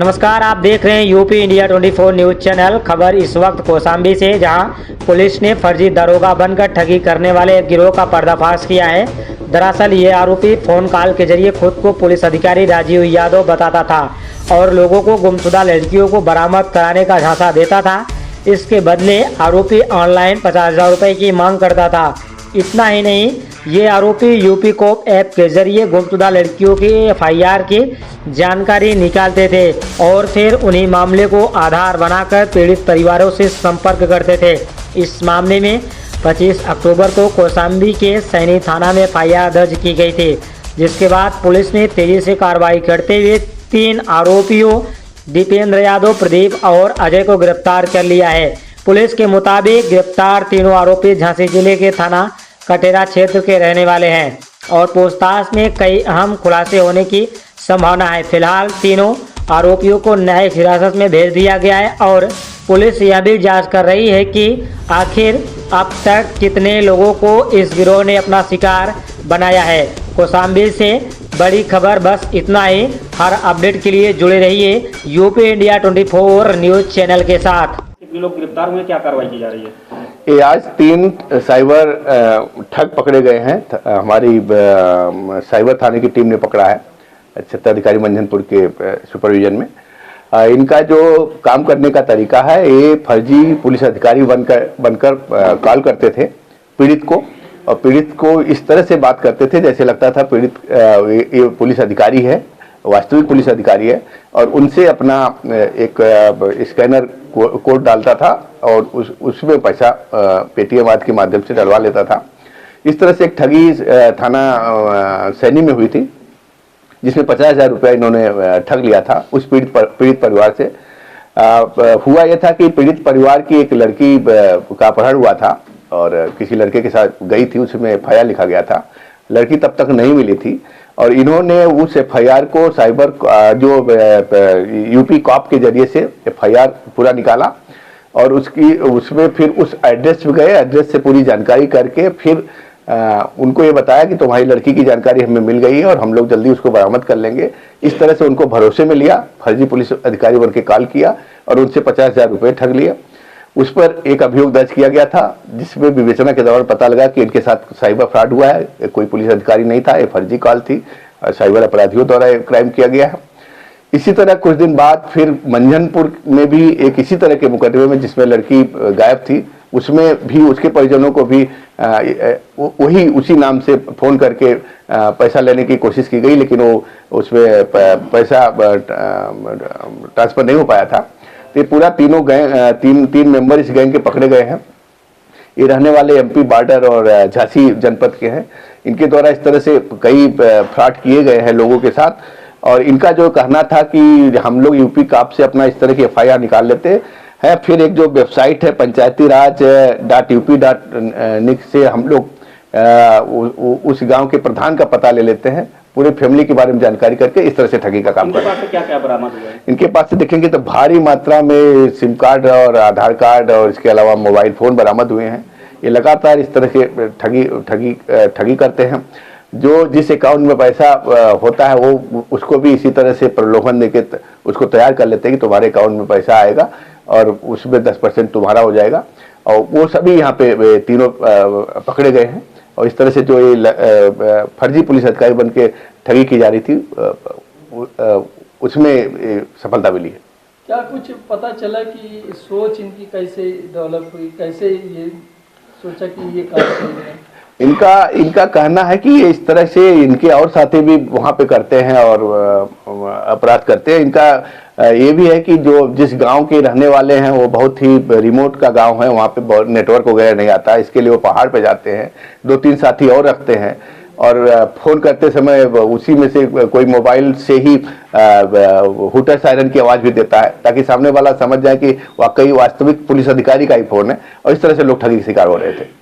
नमस्कार, आप देख रहे हैं यूपी इंडिया 24 न्यूज चैनल। खबर इस वक्त कौशाम्बी से, जहां पुलिस ने फर्जी दरोगा बनकर ठगी करने वाले एक गिरोह का पर्दाफाश किया है। दरअसल ये आरोपी फोन कॉल के जरिए खुद को पुलिस अधिकारी राजीव यादव बताता था और लोगों को गुमशुदा लड़कियों को बरामद कराने का झांसा देता था। इसके बदले आरोपी ऑनलाइन 50,000 रुपये की मांग करता था। इतना ही नहीं, ये आरोपी यूपी कोप ऐप के जरिए गुमशुदा लड़कियों की FIR की जानकारी निकालते थे और फिर उन्हीं मामले को आधार बनाकर पीड़ित परिवारों से संपर्क करते थे। इस मामले में 25 अक्टूबर को कौशाम्बी के सैनी थाना में FIR दर्ज की गई थी, जिसके बाद पुलिस ने तेजी से कार्रवाई करते हुए 3 आरोपियों दीपेंद्र यादव, प्रदीप और अजय को गिरफ्तार कर लिया है। पुलिस के मुताबिक गिरफ्तार तीनों आरोपी झांसी जिले के थाना कटेरा क्षेत्र के रहने वाले हैं और पूछताछ में कई अहम खुलासे होने की संभावना है। फिलहाल तीनों आरोपियों को न्यायिक हिरासत में भेज दिया गया है और पुलिस यह भी जांच कर रही है कि आखिर अब तक कितने लोगों को इस गिरोह ने अपना शिकार बनाया है। कौशाम्बी से बड़ी खबर बस इतना ही। हर अपडेट के लिए जुड़े रहिए यूपी इंडिया 24 न्यूज चैनल के साथ। कितने लोग गिरफ्तार हुए, क्या कार्रवाई की जा रही है? ये आज 3 साइबर ठग पकड़े गए हैं। हमारी साइबर थाने की टीम ने पकड़ा है क्षेत्राधिकारी मंझनपुर के सुपरविजन में। इनका जो काम करने का तरीका है, ये फर्जी पुलिस अधिकारी बनकर कॉल करते थे पीड़ित को, और पीड़ित को इस तरह से बात करते थे जैसे लगता था पीड़ित ये पुलिस अधिकारी है, वास्तविक पुलिस अधिकारी है, और उनसे अपना एक स्कैनर कोड डालता था और उसमें पैसा पेटीएम आदि के माध्यम से डलवा लेता था। इस तरह से एक ठगी थाना सैनी में हुई थी, जिसमें 50,000 रुपया इन्होंने ठग लिया था उस पीड़ित परिवार से। हुआ यह था कि पीड़ित परिवार की एक लड़की का अपहरण हुआ था और किसी लड़के के साथ गई थी, उसमें FIR लिखा गया था। लड़की तब तक नहीं मिली थी और इन्होंने उस FIR को साइबर जो यूपी कॉप के जरिए से FIR पूरा निकाला और उसमें फिर उस एड्रेस पे गए। एड्रेस से पूरी जानकारी करके फिर उनको ये बताया कि तुम्हारी लड़की की जानकारी हमें मिल गई है और हम लोग जल्दी उसको बरामद कर लेंगे। इस तरह से उनको भरोसे में लिया, फर्जी पुलिस अधिकारी बन के कॉल किया और उनसे 50,000 रुपये ठग लिए। उस पर एक अभियोग दर्ज किया गया था, जिसमें विवेचना के दौरान पता लगा कि इनके साथ साइबर फ्रॉड हुआ है। कोई पुलिस अधिकारी नहीं था, ये फर्जी कॉल थी और साइबर अपराधियों द्वारा क्राइम किया गया है। इसी तरह कुछ दिन बाद फिर मंझनपुर में भी एक इसी तरह के मुकदमे में, जिसमें लड़की गायब थी, उसमें भी उसके परिजनों को भी वही उसी नाम से फोन करके पैसा लेने की कोशिश की गई, लेकिन वो उसमें पैसा ट्रांसफर नहीं हो पाया था। तो ये पूरा तीनों तीन मेंबर इस गैंग के पकड़े गए हैं। ये रहने वाले MP बॉर्डर और झांसी जनपद के हैं। इनके द्वारा इस तरह से कई फ्रॉड किए गए हैं लोगों के साथ, और इनका जो कहना था कि हम लोग यूपी कॉप से अपना इस तरह की FIR निकाल लेते हैं। फिर एक जो वेबसाइट है पंचायतीराज.up.nic से हम लोग उस गांव के प्रधान का पता ले लेते हैं, पूरे फैमिली के बारे में जानकारी करके इस तरह से ठगी का काम करते हैं। क्या क्या बरामद हुआ है? इनके पास से देखेंगे तो भारी मात्रा में सिम कार्ड और आधार कार्ड और इसके अलावा मोबाइल फोन बरामद हुए हैं। ये लगातार इस तरह के ठगी करते हैं। जो जिस अकाउंट में पैसा होता है वो उसको भी इसी तरह से प्रलोभन देके उसको तैयार कर लेते हैं कि तुम्हारे अकाउंट में पैसा आएगा और उसमें 10% तुम्हारा हो जाएगा, और वो सभी यहाँ पे तीनों पकड़े गए हैं। और इस तरह से जो ये फर्जी पुलिस अधिकारी बन के ठगी की जा रही थी, उसमें सफलता मिली है। क्या कुछ पता चला कि सोच इनकी कैसे डेवलप हुई, कैसे ये सोचा कि ये काम करेंगे? इनका कहना है कि इस तरह से इनके और साथी भी वहाँ पे करते हैं और अपराध करते हैं। इनका ये भी है कि जो जिस गांव के रहने वाले हैं वो बहुत ही रिमोट का गांव है, वहाँ पे बहुत नेटवर्क वगैरह नहीं आता, इसके लिए वो पहाड़ पे जाते हैं। 2-3 साथी और रखते हैं और फोन करते समय उसी में से कोई मोबाइल से ही हुटर सायरन की आवाज़ भी देता है, ताकि सामने वाला समझ जाए कि वाकई वास्तविक पुलिस अधिकारी का ही फोन है। और इस तरह से लोग ठगी के शिकार हो रहे थे।